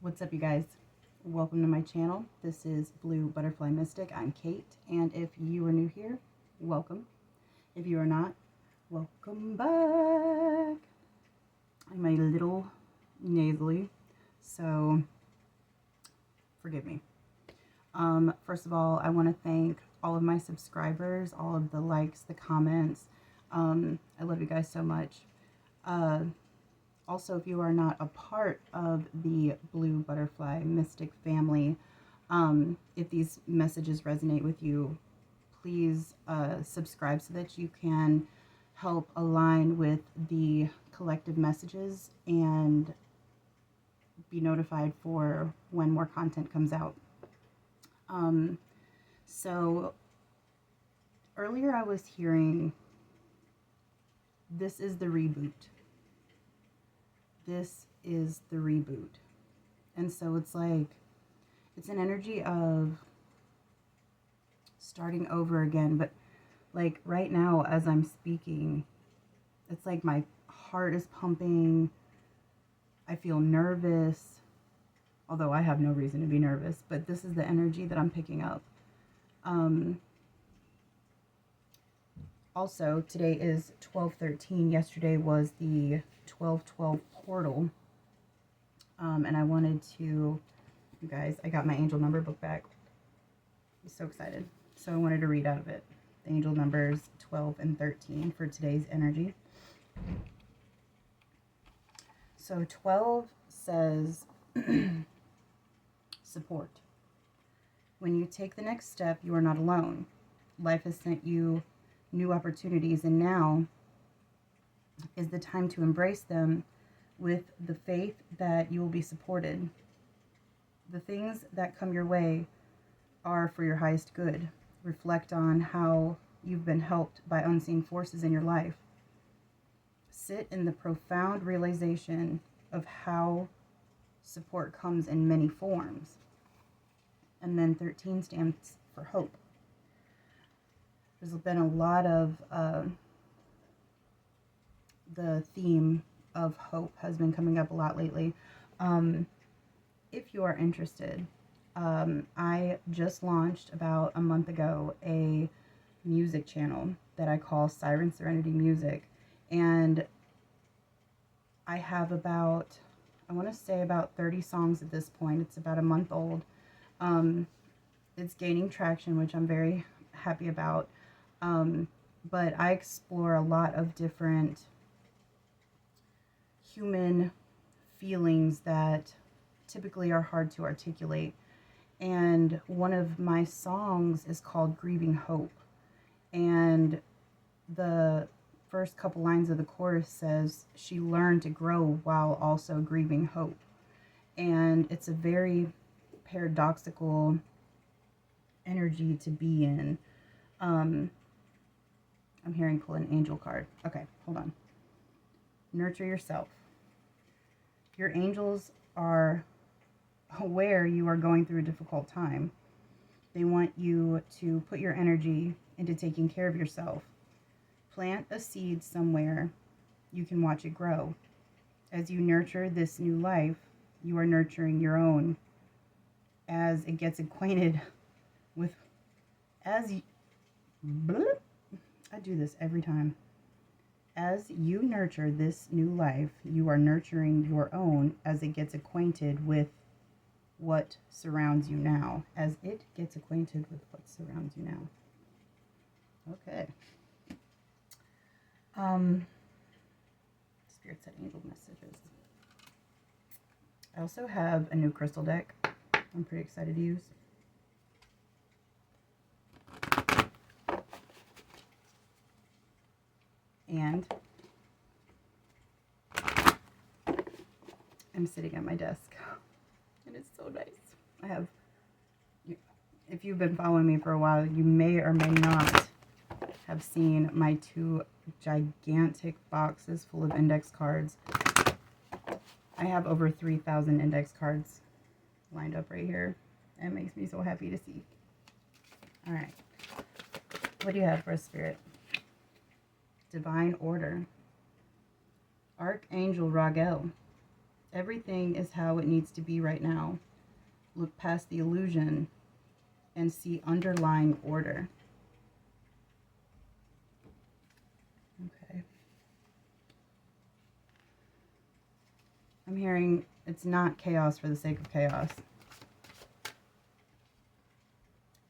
What's up, you guys? Welcome to my channel. This is Blue Butterfly Mystic. I'm Kate, and if you are new here, welcome. If you are not, welcome back. I'm a little nasally, so forgive me. First of all, I want to thank all of my subscribers, all of the likes, the comments. I love you guys so much. Also, if you are not a part of the Blue Butterfly Mystic family, if these messages resonate with you, please subscribe so that you can help align with the collective messages and be notified for when more content comes out. So earlier I was hearing, this is the reboot. This is the reboot. And so it's like, it's an energy of starting over again. But like right now, as I'm speaking, it's like my heart is pumping. I feel nervous, although I have no reason to be nervous, but this is the energy that I'm picking up. Also, today is 12/13. Yesterday was the 12/12 portal. And I wanted to, you guys, I got my angel number book back. I'm so excited. So I wanted to read out of it. The angel numbers 12 and 13 for today's energy. So 12 says support. When you take the next step, you are not alone. Life has sent you new opportunities, and now is the time to embrace them with the faith that you will be supported. The things that come your way are for your highest good. Reflect on how you've been helped by unseen forces in your life. Sit in the profound realization of how support comes in many forms. And then 13 stands for hope. There's been a lot of the theme of hope has been coming up a lot lately. If you are interested, I just launched about a month ago a music channel that I call Siren Serenity Music, and I have about, I want to say about 30 songs at this point. It's about a month old. It's gaining traction, which I'm very happy about. But I explore a lot of different human feelings that typically are hard to articulate. And one of my songs is called Grieving Hope. And the first couple lines of the chorus says, she learned to grow while also grieving hope. And it's a very paradoxical energy to be in. I'm hearing pull an angel card. Okay, hold on. Nurture yourself. Your angels are aware you are going through a difficult time. They want you to put your energy into taking care of yourself. Plant a seed somewhere you can watch it grow. As you nurture this new life, you are nurturing your own. As it gets acquainted with, I do this every time. As you nurture this new life, you are nurturing your own as it gets acquainted with what surrounds you now. As it gets acquainted with what surrounds you now. Okay. Spirit said angel messages. I also have a new crystal deck I'm pretty excited to use. And I'm sitting at my desk, and it's so nice. I have, if you've been following me for a while, you may or may not have seen my two gigantic boxes full of index cards. I have over 3,000 index cards lined up right here. It makes me so happy to see. All right. What do you have for us, Spirit? Divine Order. Archangel Raguel. Everything is how it needs to be right now. Look past the illusion and see underlying order. Okay. I'm hearing it's not chaos for the sake of chaos.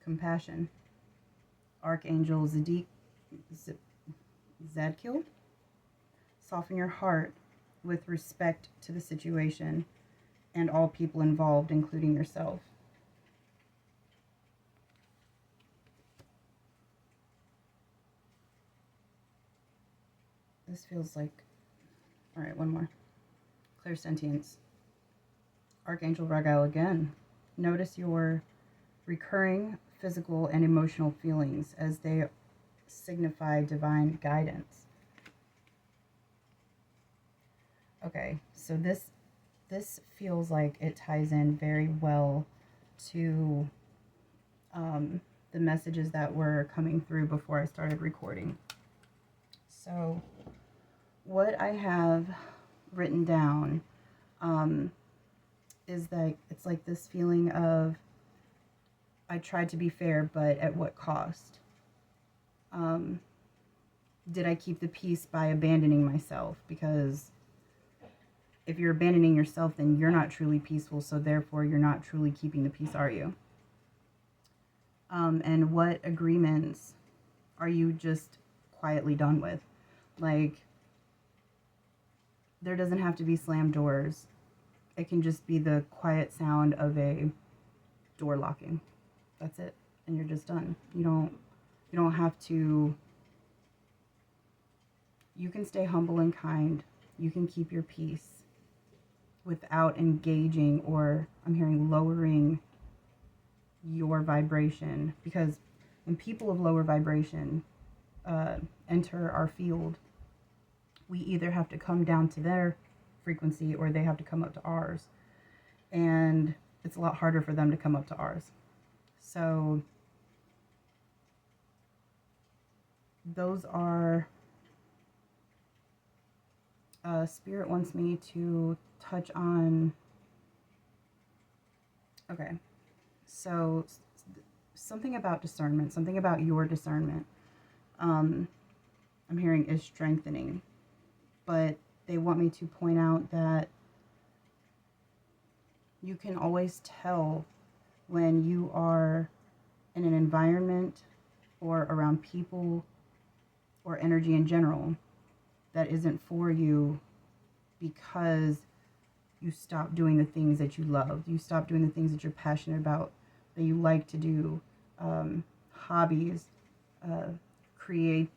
Compassion. Archangel Zadkiel. Soften your heart with respect to the situation and all people involved, including yourself. This feels like... All right, one more. Clairsentience. Archangel Raguel again. Notice your recurring physical and emotional feelings as they signify divine guidance. Okay, so this feels like it ties in very well to the messages that were coming through before I started recording. So what I have written down is that it's like this feeling of I tried to be fair, but at what cost? Did I keep the peace by abandoning myself? Because if you're abandoning yourself, then you're not truly peaceful, so therefore you're not truly keeping the peace, are you? And what agreements are you just quietly done with? Like, there doesn't have to be slammed doors. It can just be the quiet sound of a door locking. That's it. And you're just done. You don't have to... You can stay humble and kind. You can keep your peace without engaging, or I'm hearing lowering your vibration. Because when people of lower vibration enter our field, we either have to come down to their frequency or they have to come up to ours. And it's a lot harder for them to come up to ours. So those are... Spirit wants me to touch on... Okay. So something about discernment, something about your discernment, I'm hearing is strengthening. But they want me to point out that you can always tell when you are in an environment or around people or energy in general that isn't for you, because you stop doing the things that you love. You stop doing the things that you're passionate about, that you like to do, hobbies, create,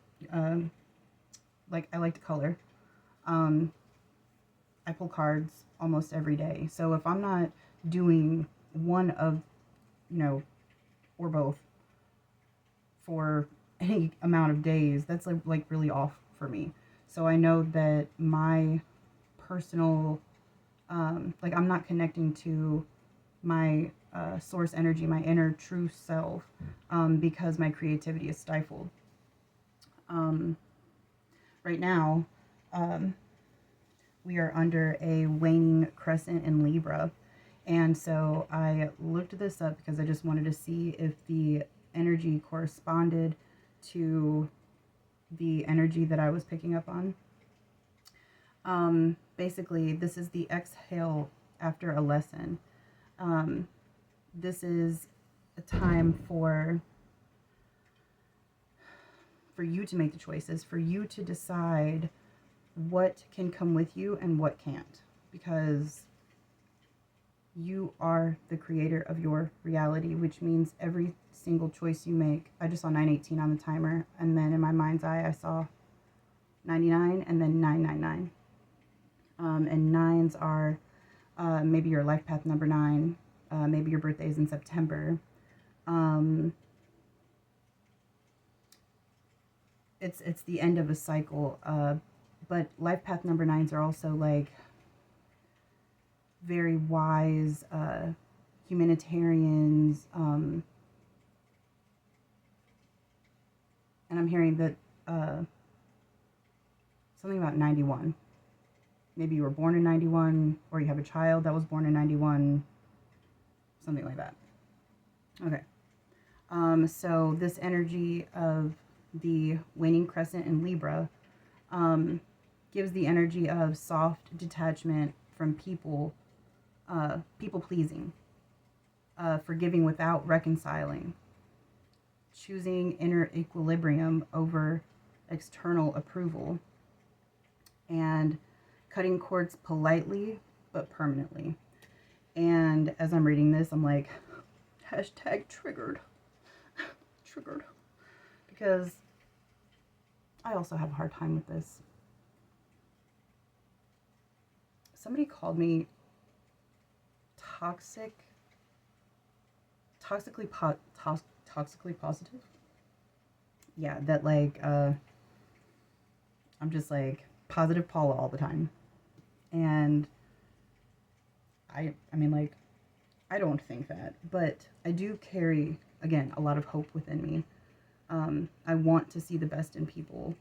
like I like to color. I pull cards almost every day. So if I'm not doing one of, or both for any amount of days, that's like really off for me. So I know that my personal, I'm not connecting to my source energy, my inner true self, because my creativity is stifled. Right now, we are under a waning crescent in Libra. And so I looked this up because I just wanted to see if the energy corresponded to the energy that I was picking up on. Basically, this is the exhale after a lesson. This is a time for you to make the choices, for you to decide what can come with you and what can't, because you are the creator of your reality, which means every single choice you make... I just saw 918 on the timer, and then in my mind's eye I saw 99 and then 999. And nines are maybe your life path number 9, maybe your birthday is in September. It's the end of a cycle, but life path number 9s are also like very wise humanitarians, and I'm hearing that something about 91. Maybe you were born in 91, or you have a child that was born in 91, something like that. Okay. So this energy of the waning crescent in Libra gives the energy of soft detachment from people, people pleasing, forgiving without reconciling, choosing inner equilibrium over external approval, and cutting cords politely but permanently. And as I'm reading this, I'm like, hashtag triggered. Triggered. Because I also have a hard time with this. Somebody called me toxically positive. Yeah, that like I'm just like positive Paula all the time. And I mean like I don't think that, but I do carry again a lot of hope within me. I want to see the best in people.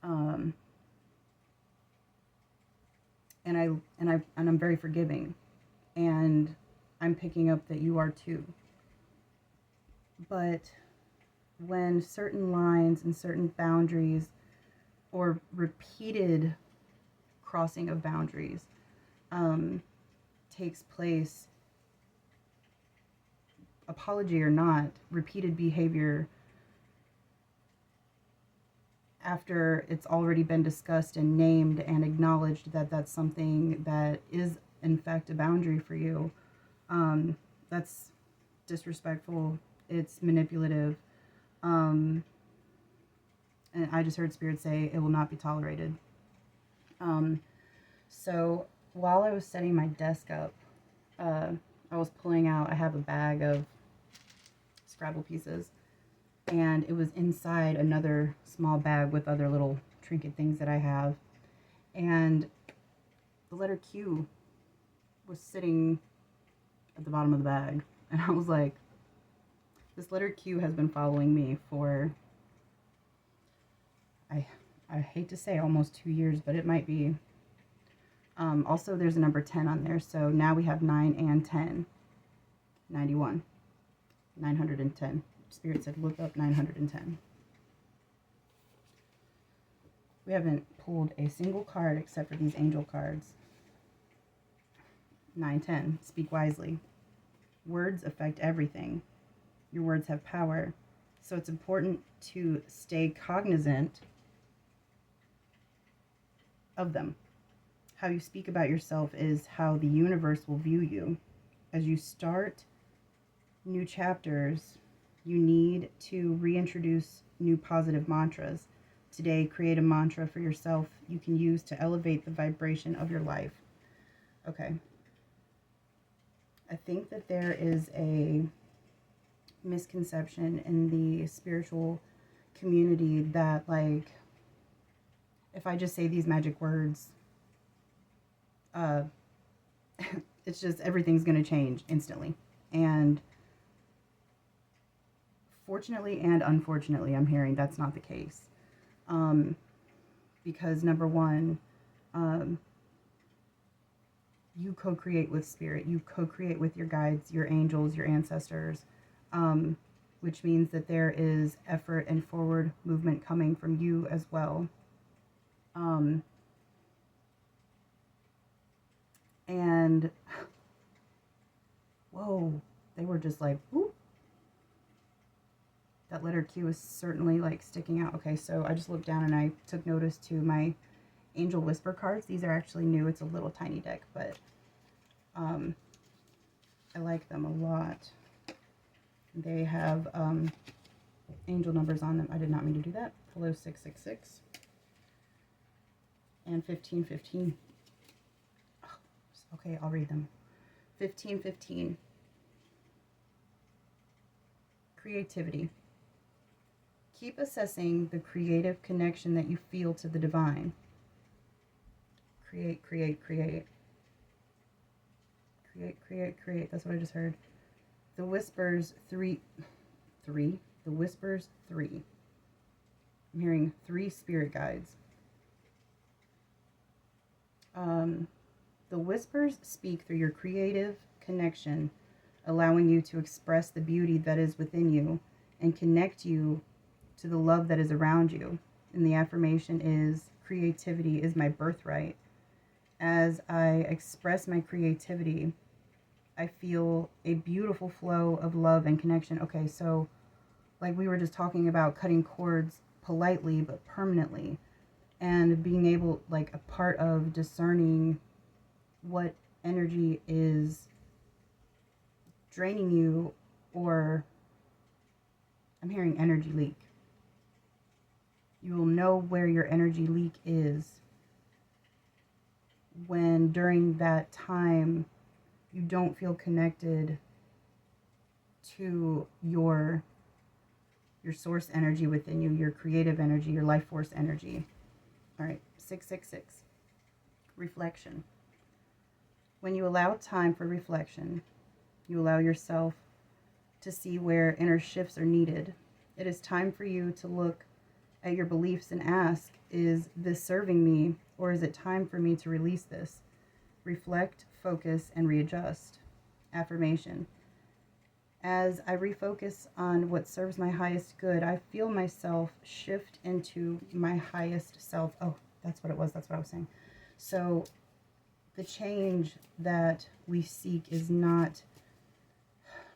Um, and I'm very forgiving, and I'm picking up that you are too. But when certain lines and certain boundaries or repeated crossing of boundaries um, takes place, apology or not, repeated behavior after it's already been discussed and named and acknowledged that that's something that is in fact a boundary for you, that's disrespectful, it's manipulative, and I just heard spirit say it will not be tolerated. So while I was setting my desk up, I was pulling out, I have a bag of Scrabble pieces, and it was inside another small bag with other little trinket things that I have. And the letter Q was sitting at the bottom of the bag. And I was like, this letter Q has been following me for, I hate to say almost 2 years, but it might be. Also, there's a number 10 on there. So now we have 9 and 10. 91. 910. Spirit said, look up 910. We haven't pulled a single card except for these angel cards. 910. Speak wisely. Words affect everything. Your words have power. So it's important to stay cognizant of them. How you speak about yourself is how the universe will view you. As you start new chapters, you need to reintroduce new positive mantras. Today, create a mantra for yourself you can use to elevate the vibration of your life. Okay. I think that there is a misconception in the spiritual community that, like, if I just say these magic words, it's just everything's going to change instantly. And fortunately and unfortunately, I'm hearing that's not the case. Because number one, you co-create with spirit, you co-create with your guides, your angels, your ancestors, which means that there is effort and forward movement coming from you as well. And whoa, they were just like, whoop. That letter Q is certainly like sticking out. Okay, so I just looked down and I took notice to my Angel Whisper cards. These are actually new. It's a little tiny deck, but I like them a lot. They have angel numbers on them. I did not mean to do that. Hello 666 and 1515. Oh, okay, I'll read them. 1515. Creativity. Keep assessing the creative connection that you feel to the divine. Create, create, create. Create, create, create. That's what I just heard. The Whispers, three. The Whispers, 3. I'm hearing 3 spirit guides. Um, the whispers speak through your creative connection, allowing you to express the beauty that is within you and connect you to the love that is around you. And the affirmation is creativity is my birthright. As I express my creativity, I feel a beautiful flow of love and connection. Okay, so like we were just talking about cutting cords politely but permanently, and being able, like, a part of discerning what energy is draining you, or I'm hearing energy leak. You will know where your energy leak is when during that time you don't feel connected to your source energy within you, your creative energy, your life force energy. All right, 666. Reflection. When you allow time for reflection, you allow yourself to see where inner shifts are needed. It is time for you to look at your beliefs and ask, is this serving me, or is it time for me to release this? Reflect, focus, and readjust. Affirmation. As I refocus on what serves my highest good, I feel myself shift into my highest self. Oh, that's what it was. That's what I was saying. So the change that we seek is not,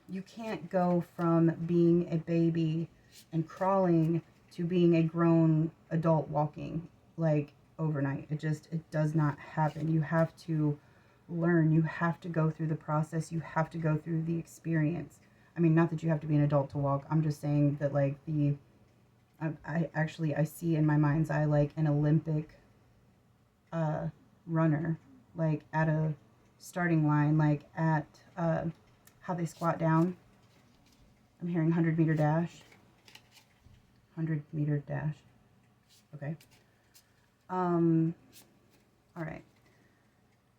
you can't go from being a baby and crawling to being a grown adult walking like overnight. It does not happen. You have to learn. You have to go through the process. You have to go through the experience. I mean, not that you have to be an adult to walk. I'm just saying that, like, I see in my mind's eye like an Olympic runner, like at a starting line, like at how they squat down. I'm hearing 100-meter dash. 100-meter dash. Okay. All right.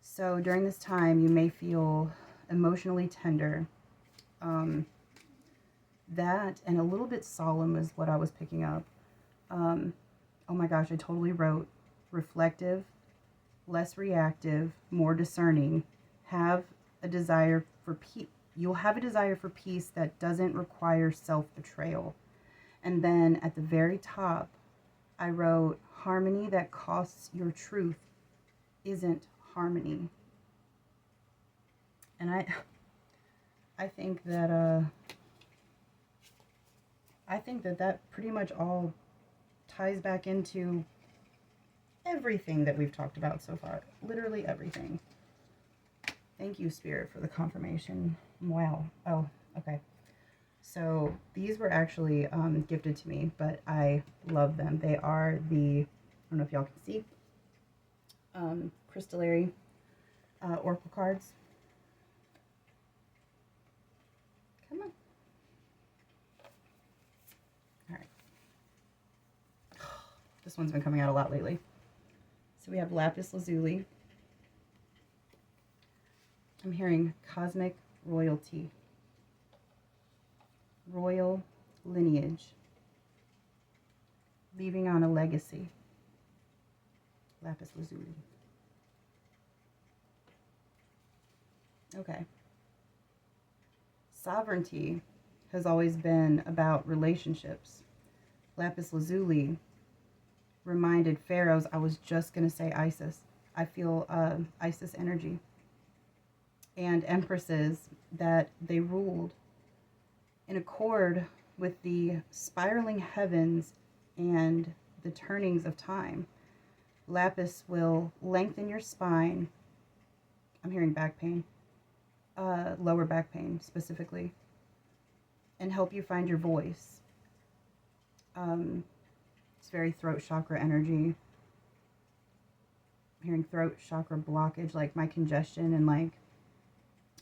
So during this time, you may feel emotionally tender. That and a little bit solemn is what I was picking up. Oh my gosh, I totally wrote reflective, less reactive, more discerning. Have a desire for peace. You'll have a desire for peace that doesn't require self-betrayal. And then at the very top, I wrote harmony that costs your truth isn't harmony. And I think that that pretty much all ties back into everything that we've talked about so far. Literally everything. Thank you, Spirit, for the confirmation. Wow. Oh, okay. So these were actually gifted to me, but I love them. They are I don't know if y'all can see, Crystallary Oracle cards. Come on. All right. This one's been coming out a lot lately. So we have Lapis Lazuli. I'm hearing cosmic royalty, royal lineage, leaving on a legacy. Lapis Lazuli. Okay. Sovereignty has always been about relationships. Lapis Lazuli reminded pharaohs, I was just going to say Isis. I feel Isis energy. And empresses that they ruled in accord with the spiraling heavens and the turnings of time. Lapis will lengthen your spine. I'm hearing back pain, lower back pain specifically, and help you find your voice. It's very throat chakra energy. I'm hearing throat chakra blockage, like my congestion, and like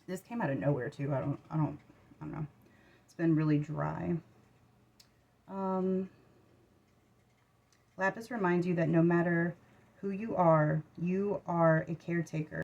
this came out of nowhere too. I don't know. It's been really dry. Lapis reminds you that no matter who you are a caretaker.